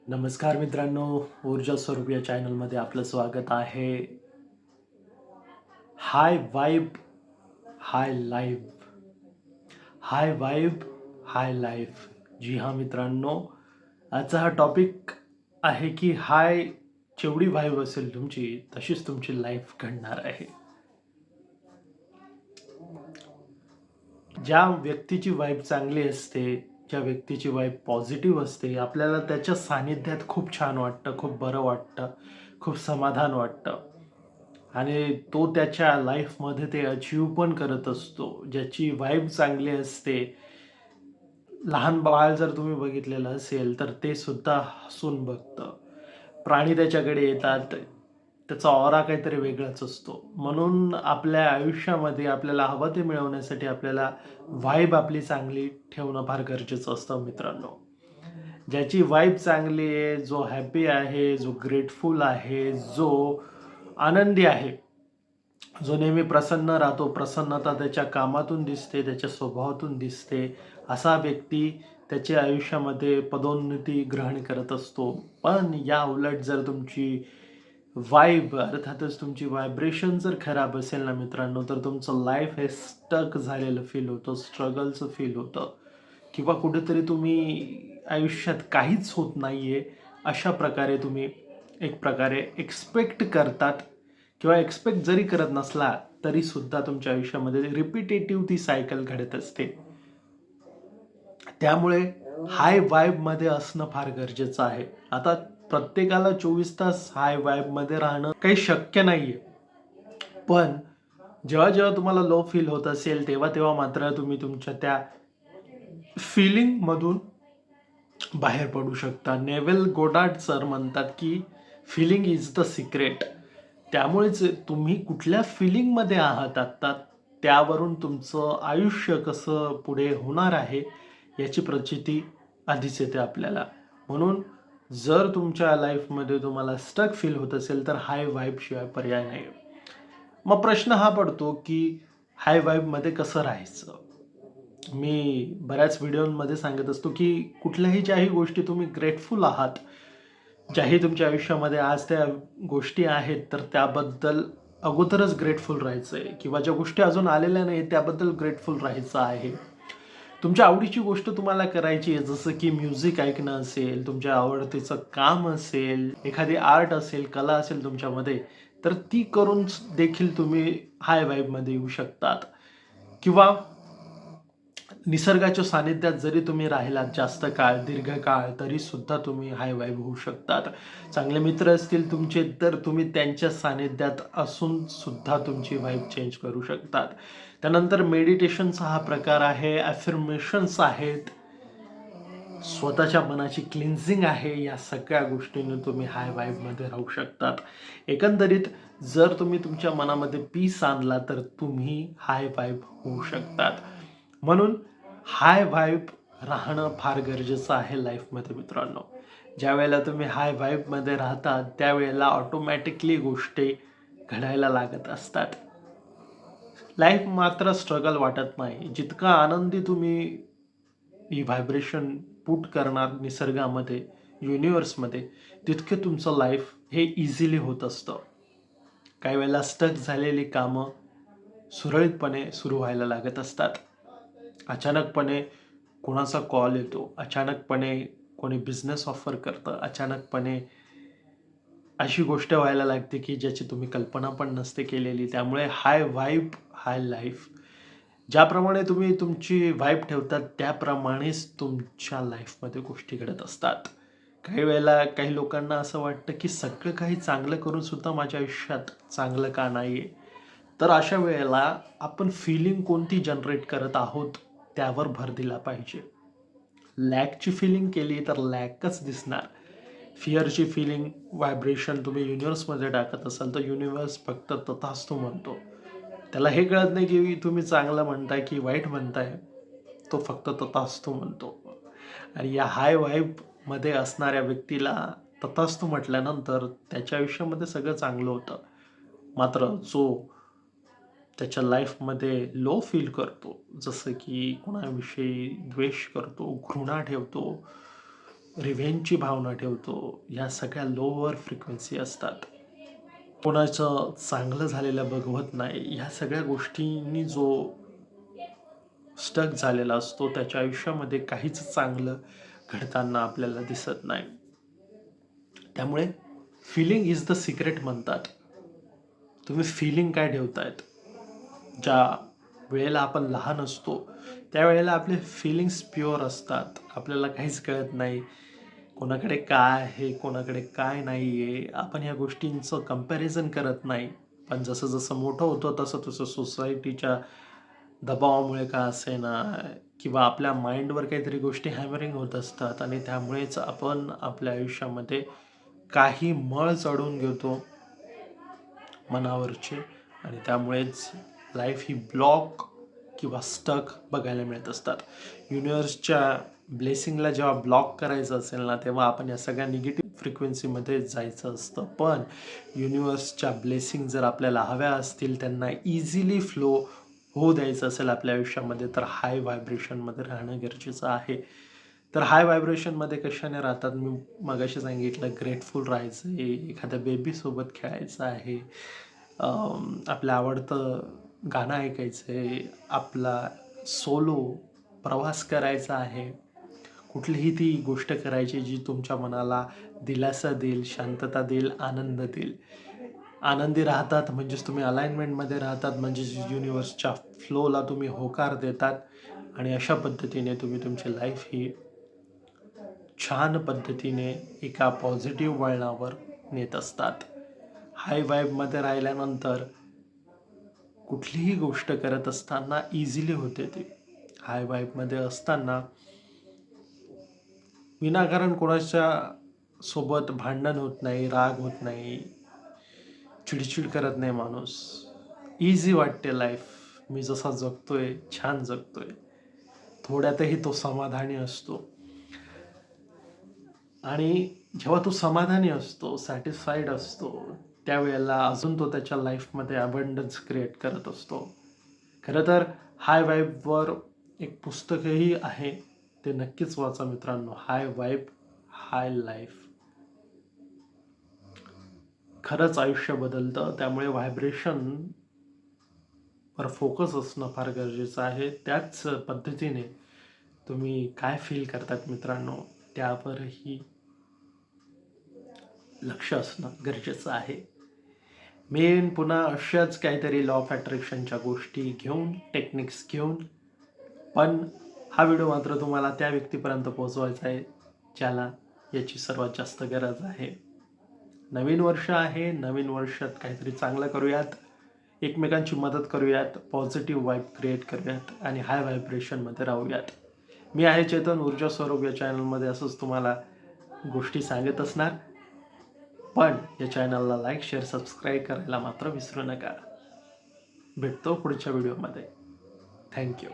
नमस्कार मित्रांनो, ऊर्जा स्वरूप या चॅनलमध्ये आपलं स्वागत आहे. हाय वाइब, हाय लाईफ. हाय वाइब, हाय लाईफ. जी हां मित्रांनो, आजचा हा टॉपिक आहे की हाय जेवढी वाइब असेल तुमची, तशीच तुमची लाईफ घडणार आहे. ज्या व्यक्तीची वाइब चांगली असते, ज्या व्यक्तीची वाइब पॉझिटिव्ह असते, आपल्याला त्याच्या सानिध्यात खूप छान वाटतं, खूप बरं वाटतं, खूप समाधान वाटतं. आणि तो त्याच्या लाईफमध्ये ते अचीव्ह पण करत असतो. ज्याची वाइब चांगली असते, लहान बाळ जर तुम्ही बघितलेलं असेल, तर ते सुद्धा हसून बघतं. प्राणी त्याच्याकडे येतात, त्याचा ऑरा काहीतरी वेगळाच असतो. म्हणून आपल्या आयुष्यामध्ये आपल्याला हवं ते मिळवण्यासाठी आपल्याला वाइब आपली चांगली ठेवणं फार गरजेचं असतं मित्रांनो. ज्याची वाइब चांगली आहे, जो हॅपी आहे, जो ग्रेटफुल आहे, जो आनंदी आहे, जो नेहमी प्रसन्न राहतो, प्रसन्नता त्याच्या कामातून दिसते, त्याच्या स्वभावातून दिसते, असा व्यक्ती त्याच्या आयुष्यामध्ये पदोन्नती ग्रहण करत असतो. पण या उलट जर तुमची वाइब अर्थातच तुमची व्हायब्रेशन जर खराब असेल ना मित्रांनो, तर तुमचं लाईफ हे स्टक झालेलं फील होतं, स्ट्रगलचं फील होतं किंवा कुठेतरी तुम्ही आयुष्यात काहीच होत नाहीये, अशा प्रकारे तुम्ही एक प्रकारे एक्सपेक्ट करतात किंवा एक्सपेक्ट जरी करत नसला, तरी सुद्धा तुमच्या आयुष्यामध्ये रिपिटेटिव्ह ती सायकल घडत असते. त्यामुळे हाय वाइबमध्ये असणं फार गरजेचं आहे. आता प्रत्येकाला 24 तास हाय वाइबमध्ये राहणं काही शक्य नाहीये. पण जेव्हा तुम्हाला लो फील होत असेल, तेव्हा मात्र तुम्ही तुमच्या त्या फीलिंगमधून बाहेर पडू शकता. नेव्हिल गोडार्ड सर म्हणतात, की "फीलिंग इज द सिक्रेट." त्यामुळेच तुम्ही कुठल्या फीलिंगमध्ये आहात आत्ता, त्यावरून तुमचं आयुष्य कसं पुढे होणार आहे, याची प्रचिती आधीच येते आपल्याला. म्हणून जर तुमच्या लाईफमध्ये तुम्हाला स्टक फील होत असेल, तर हाय वाइबशिवाय पर्याय नाही. मग प्रश्न हा पडतो, की हाय वाइबमध्ये कसं राहायचं? मी बऱ्याच व्हिडिओमध्ये सांगत असतो, की कुठल्याही ज्याही गोष्टी तुम्ही ग्रेटफुल आहात, ज्याही तुमच्या आयुष्यामध्ये आज त्या गोष्टी आहेत, तर त्याबद्दल अगोदरच ग्रेटफुल राहायचं आहे किंवा ज्या गोष्टी अजून आलेल्या नाहीत, त्याबद्दल ग्रेटफुल राहायचं आहे. तुमच्या आवडीची गोष्ट तुम्हाला करायची आहे, जसं की म्युझिक ऐकणं असेल, तुमच्या आवडतीचं काम असेल, एखादी आर्ट असेल, कला असेल तुमच्यामध्ये, तर ती करून देखील तुम्ही हाय वाइबमध्ये येऊ शकतात. किंवा निसर्गाच्या सानिध्यात जरी तुम्ही राहिलात जास्त काळ, दीर्घकाळ, तरी सुद्धा तुम्ही हाय वाइब होऊ शकतात. चांगले मित्र असतील तुमचे, तर तुम्ही त्यांच्या सानिध्यात असून सुद्धा तुमची वाइब चेंज करू शकतात. त्यानंतर मेडिटेशनचा हा प्रकार आहे, अफर्मेशन्स आहेत, स्वतःच्या मनाची क्लिन्झिंग आहे. या सगळ्या गोष्टींनी तुम्ही हाय वाइबमध्ये राहू शकतात. एकंदरीत जर तुम्ही तुमच्या मनामध्ये पीस आणला, तर तुम्ही हाय वाइब होऊ शकतात. म्हणून हाय वाइब राहणं फार गरजेचं आहे लाईफमध्ये मित्रांनो. ज्यावेळेला तुम्ही हाय वाइबमध्ये राहता, त्यावेळेला ऑटोमॅटिकली गोष्टी घडायला लागत असतात. लाईफ मात्र स्ट्रगल वाटत नाही. जितका आनंदी तुम्ही ही व्हायब्रेशन पुट करणार निसर्गामध्ये, युनिव्हर्समध्ये, तितके तुमचं लाईफ हे इझिली होत असतं. काही वेळेला स्टक झालेली कामं सुरळीतपणे सुरू व्हायला लागत असतात. अचानकपणे कोणाचा कॉल येतो, अचानकपणे कोणी बिझनेस ऑफर करतं, अचानकपणे अशी गोष्ट व्हायला लागते, की ज्याची तुम्ही कल्पना पण नसते केलेली. त्यामुळे हाय वाइब, हाय लाईफ. ज्याप्रमाणे तुम्ही तुमची वाइब ठेवतात, त्याप्रमाणेच तुमच्या लाईफमध्ये गोष्टी घडत असतात. काही वेळेला काही लोकांना असं वाटतं, की सगळं काही चांगलं करून सुद्धा माझ्या आयुष्यात चांगलं का नाहीये? तर अशा वेळेला आपण फीलिंग कोणती जनरेट करत आहोत, त्यावर भर दिला पाहिजे. लॅकची फीलिंग केली तर लॅकच दिसणार. फिअरची फीलिंग, व्हायब्रेशन तुम्ही युनिव्हर्समध्ये टाकत असाल, तर युनिव्हर्स फक्त तथास्तु म्हणतो. त्याला हे कळत नाही, की तुम्ही चांगलं म्हणताय की वाईट म्हणताय. तो फक्त तथास्तु म्हणतो. आणि या हाय वाइबमध्ये असणाऱ्या व्यक्तीला तथास्तु म्हटल्यानंतर त्याच्या आयुष्यामध्ये सगळं चांगलं होतं. मात्र जो त्याच्या लाईफमध्ये लो फील करतो, जसं की कोणाविषयी द्वेष करतो, घृणा ठेवतो, रिव्हेंजची भावना ठेवतो, या सगळ्या लोअर फ्रिक्वेन्सी असतात. कोणाचं चांगलं झालेलं बघवत नाही. ह्या सगळ्या गोष्टींनी जो स्टक झालेला असतो, त्याच्या आयुष्यामध्ये काहीच चांगलं घडताना आपल्याला दिसत नाही. त्यामुळे फीलिंग इज द सिक्रेट म्हणतात. तुम्ही फीलिंग काय ठेवतायत? ज्या वेळेला आपण लहान असतो त्यावेळेला आपले फीलिंग्स प्युअर असतात. आपल्याला काहीच कळत नाही कोणाकडे काय आहे, कोणाकडे काय नाही आहे. आपण ह्या गोष्टींचं कंपॅरिझन करत नाही. पण जसं जसं मोठं होतं तसं तसं सोसायटीच्या दबावामुळे का असेना किंवा आपल्या माइंडवर काहीतरी गोष्टी हॅमरिंग होत असतात आणि त्यामुळेच आपण आपल्या आयुष्यामध्ये काही मळ चढवून घेतो मनावरचे आणि त्यामुळेच लाईफ ही ब्लॉक किंवा स्टक बघायला मिळत असतात. युनिव्हर्सच्या ब्लेसिंगला जेव्हा ब्लॉक करायचं असेल ना, तेव्हा आपण या सगळ्या निगेटिव्ह फ्रिक्वेन्सीमध्ये जायचं असतं. पण युनिव्हर्सच्या ब्लेसिंग जर आपल्याला हव्या असतील, त्यांना इझिली फ्लो होऊ द्यायचं असेल आपल्या आयुष्यामध्ये, तर हाय व्हायब्रेशनमध्ये राहणं गरजेचं आहे. तर हाय व्हायब्रेशनमध्ये कशाने राहतात? मी मगाशी सांगितलं, ग्रेटफुल राहायचं आहे, एखाद्या बेबीसोबत खेळायचं आहे, आपलं आवडतं गाणं ऐकायचं आहे, आपला सोलो प्रवास करायचा आहे, कुठलीही ती गोष्ट करायची जी तुमच्या मनाला दिलासा देईल, शांतता देईल, आनंद देईल. आनंदी राहतात म्हणजेच तुम्ही अलाइनमेंटमध्ये राहतात, म्हणजेच युनिव्हर्सच्या फ्लोला तुम्ही होकार देतात आणि अशा पद्धतीने तुम्ही तुमची लाईफ ही छान पद्धतीने एका पॉझिटिव्ह वळणावर नेत असतात. हाय वाईबमध्ये राहिल्यानंतर कुठलीही गोष्ट करत असताना इझिली होते ती. हाय वाईबमध्ये असताना विनाकारण कोणाच्या सोबत भांडण होत नाही, राग होत नाही, चिडचिड करत नाही माणूस. इझी वाटते लाईफ. मी जसा जगतोय, छान जगतोय. थोड्यातही तो समाधानी असतो. आणि जेव्हा तो समाधानी असतो, सॅटिस्फाईड असतो, त्यावेळेला अजून तो त्याच्या लाईफमध्ये अबंडन्स क्रिएट करत असतो. खरं तर हाय वाईबवर एक पुस्तकही आहे, ते नक्कीच वाचा मित्रांनो. हाय वाईब, हाय लाईफ. खरंच आयुष्य बदलतं. त्यामुळे व्हायब्रेशनवर फोकस असणं फार गरजेचं आहे. त्याच पद्धतीने तुम्ही काय फील करतात मित्रांनो, त्यावरही लक्ष असणं गरजेचं आहे. मी पुन्हा अशाच काहीतरी लॉ ऑफ अट्रॅक्शनच्या गोष्टी घेऊन, टेक्निक्स घेऊन, पण हा व्हिडिओ मात्र तुम्हाला त्या व्यक्तीपर्यंत पोहोचवायचा आहे ज्याला याची सर्वात जास्त गरज आहे. नवीन वर्ष आहे, नवीन वर्षात काहीतरी चांगलं करूयात, एकमेकांची मदत करूयात, पॉझिटिव्ह वाईब क्रिएट करूयात आणि हाय व्हायब्रेशनमध्ये राहूयात. मी आहे चेतन, ऊर्जा स्वरूप या चॅनलमध्ये असंच तुम्हाला गोष्टी सांगत असणार. पण या चॅनलला लाईक, शेअर, सबस्क्राईब करायला मात्र विसरू नका. भेटतो पुढच्या व्हिडिओमध्ये. थँक्यू.